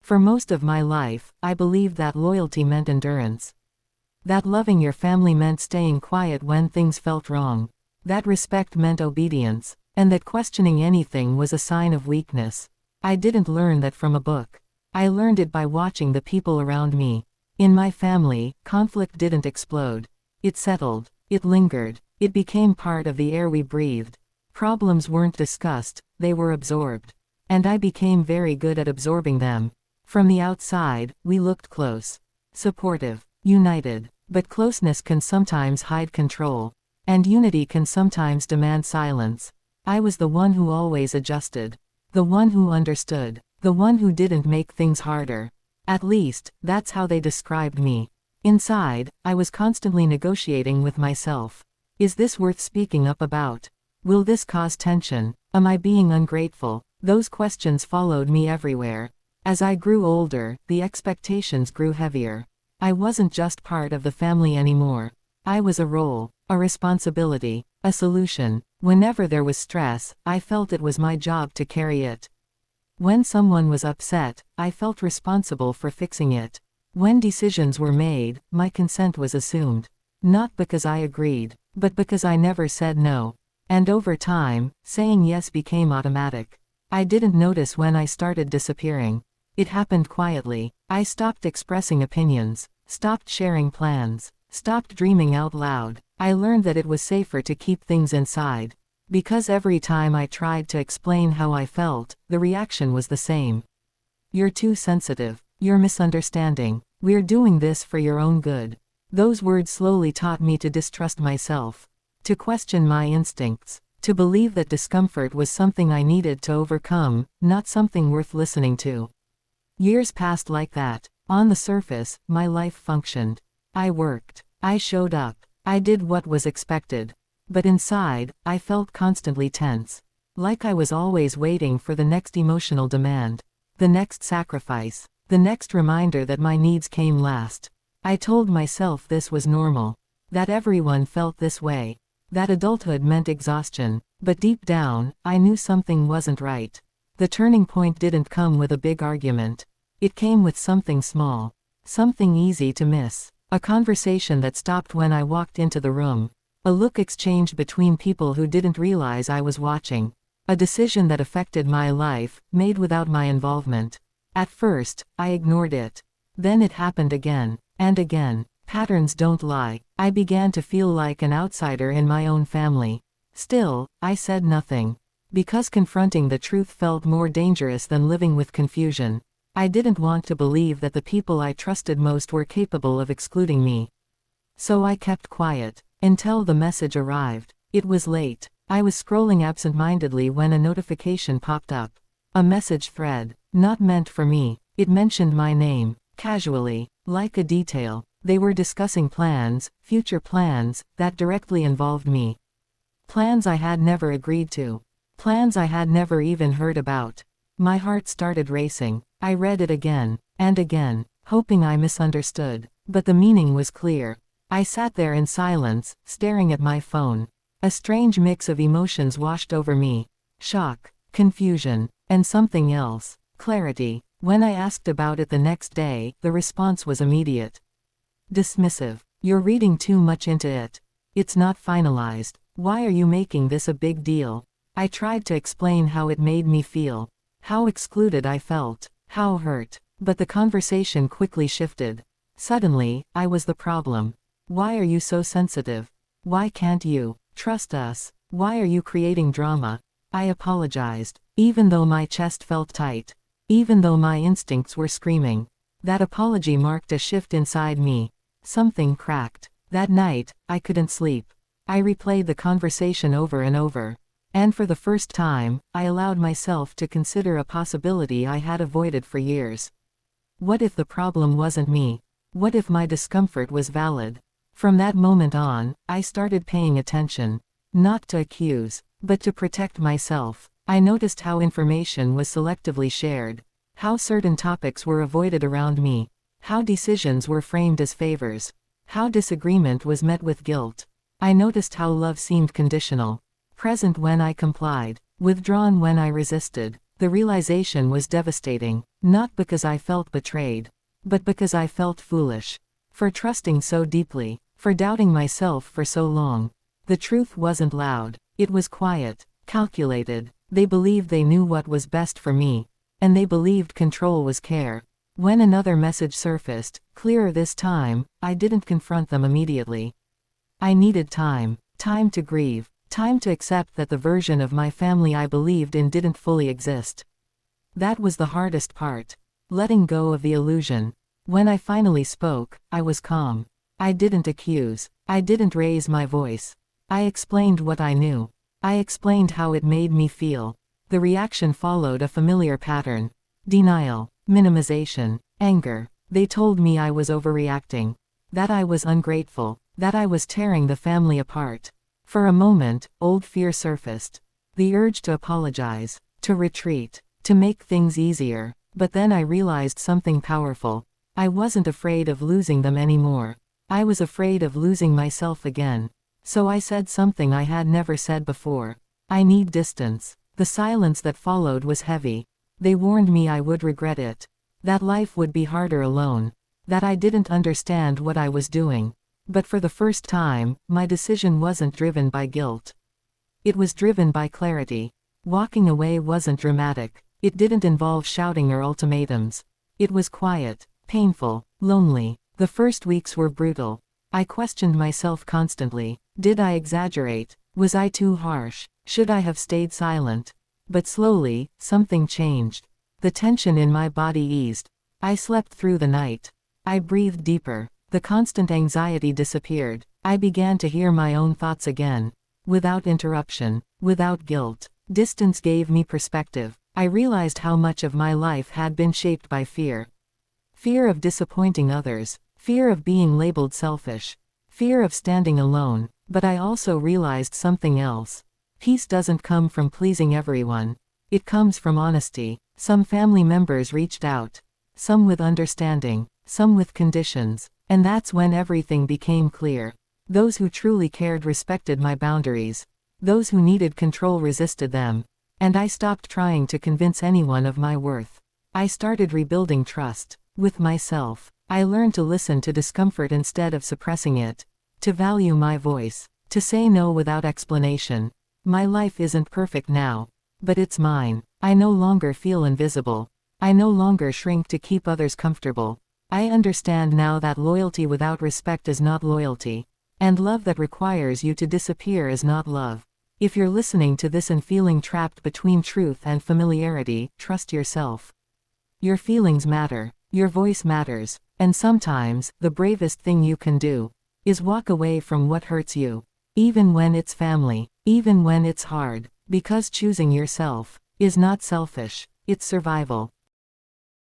For most of my life, I believed that loyalty meant endurance. That loving your family meant staying quiet when things felt wrong. That respect meant obedience. And that questioning anything was a sign of weakness. I didn't learn that from a book. I learned it by watching the people around me. In my family, conflict didn't explode. It settled. It lingered. It became part of the air we breathed. Problems weren't discussed, they were absorbed. And I became very good at absorbing them. From the outside, we looked close. Supportive. United. But closeness can sometimes hide control. And unity can sometimes demand silence. I was the one who always adjusted. The one who understood. The one who didn't make things harder. At least, that's how they described me. Inside, I was constantly negotiating with myself. Is this worth speaking up about? Will this cause tension? Am I being ungrateful? Those questions followed me everywhere. As I grew older, the expectations grew heavier. I wasn't just part of the family anymore. I was a role, a responsibility, a solution. Whenever there was stress, I felt it was my job to carry it. When someone was upset, I felt responsible for fixing it. When decisions were made, my consent was assumed. Not because I agreed, but because I never said no. And over time, saying yes became automatic. I didn't notice when I started disappearing. It happened quietly. I stopped expressing opinions, stopped sharing plans, stopped dreaming out loud. I learned that it was safer to keep things inside. Because every time I tried to explain how I felt, the reaction was the same. You're too sensitive. You're misunderstanding. We're doing this for your own good. Those words slowly taught me to distrust myself. To question my instincts. To believe that discomfort was something I needed to overcome, not something worth listening to. Years passed like that. On the surface, my life functioned. I worked. I showed up. I did what was expected. But inside, I felt constantly tense. Like I was always waiting for the next emotional demand. The next sacrifice. The next reminder that my needs came last. I told myself this was normal. That everyone felt this way. That adulthood meant exhaustion. But deep down, I knew something wasn't right. The turning point didn't come with a big argument. It came with something small. Something easy to miss. A conversation that stopped when I walked into the room. A look exchanged between people who didn't realize I was watching. A decision that affected my life, made without my involvement. At first, I ignored it. Then it happened again. And again. Patterns don't lie. I began to feel like an outsider in my own family. Still, I said nothing. Because confronting the truth felt more dangerous than living with confusion. I didn't want to believe that the people I trusted most were capable of excluding me. So I kept quiet. Until the message arrived. It was late. I was scrolling absent-mindedly when a notification popped up. A message thread. Not meant for me. It mentioned my name. Casually. Like a detail. They were discussing plans, future plans, that directly involved me. Plans I had never agreed to. Plans I had never even heard about. My heart started racing. I read it again, and again, hoping I misunderstood. But the meaning was clear. I sat there in silence, staring at my phone. A strange mix of emotions washed over me. Shock, confusion, and something else. Clarity. When I asked about it the next day, the response was immediate. Dismissive. You're reading too much into it. It's not finalized. Why are you making this a big deal? I tried to explain how it made me feel. How excluded I felt. How hurt. But the conversation quickly shifted. Suddenly, I was the problem. Why are you so sensitive? Why can't you trust us? Why are you creating drama? I apologized. Even though my chest felt tight. Even though my instincts were screaming. That apology marked a shift inside me. Something cracked. That night, I couldn't sleep. I replayed the conversation over and over. And for the first time, I allowed myself to consider a possibility I had avoided for years. What if the problem wasn't me? What if my discomfort was valid? From that moment on, I started paying attention. Not to accuse, but to protect myself. I noticed how information was selectively shared. How certain topics were avoided around me. How decisions were framed as favors. How disagreement was met with guilt. I noticed how love seemed conditional. Present when I complied. Withdrawn when I resisted. The realization was devastating, not because I felt betrayed, but because I felt foolish. For trusting so deeply, for doubting myself for so long. The truth wasn't loud, it was quiet, calculated. They believed they knew what was best for me, and they believed control was care. When another message surfaced, clearer this time, I didn't confront them immediately. I needed time, time to grieve, time to accept that the version of my family I believed in didn't fully exist. That was the hardest part. Letting go of the illusion. When I finally spoke, I was calm. I didn't accuse. I didn't raise my voice. I explained what I knew. I explained how it made me feel. The reaction followed a familiar pattern. Denial, minimization, anger. They told me I was overreacting. That I was ungrateful. That I was tearing the family apart. For a moment, old fear surfaced. The urge to apologize, to retreat, to make things easier. But then I realized something powerful. I wasn't afraid of losing them anymore. I was afraid of losing myself again. So I said something I had never said before. I need distance. The silence that followed was heavy. They warned me I would regret it. That life would be harder alone. That I didn't understand what I was doing. But for the first time, my decision wasn't driven by guilt. It was driven by clarity. Walking away wasn't dramatic. It didn't involve shouting or ultimatums. It was quiet, painful, lonely. The first weeks were brutal. I questioned myself constantly. Did I exaggerate? Was I too harsh? Should I have stayed silent? But slowly, something changed. The tension in my body eased. I slept through the night. I breathed deeper. The constant anxiety disappeared. I began to hear my own thoughts again. Without interruption, without guilt. Distance gave me perspective. I realized how much of my life had been shaped by fear. Fear of disappointing others. Fear of being labeled selfish. Fear of standing alone. But I also realized something else. Peace doesn't come from pleasing everyone. It comes from honesty. Some family members reached out. Some with understanding. Some with conditions. And that's when everything became clear. Those who truly cared respected my boundaries. Those who needed control resisted them. And I stopped trying to convince anyone of my worth. I started rebuilding trust. With myself. I learned to listen to discomfort instead of suppressing it. To value my voice. To say no without explanation. My life isn't perfect now. But it's mine. I no longer feel invisible. I no longer shrink to keep others comfortable. I understand now that loyalty without respect is not loyalty. And love that requires you to disappear is not love. If you're listening to this and feeling trapped between truth and familiarity, trust yourself. Your feelings matter. Your voice matters. And sometimes, the bravest thing you can do is walk away from what hurts you. Even when it's family. Even when it's hard. Because choosing yourself is not selfish. It's survival.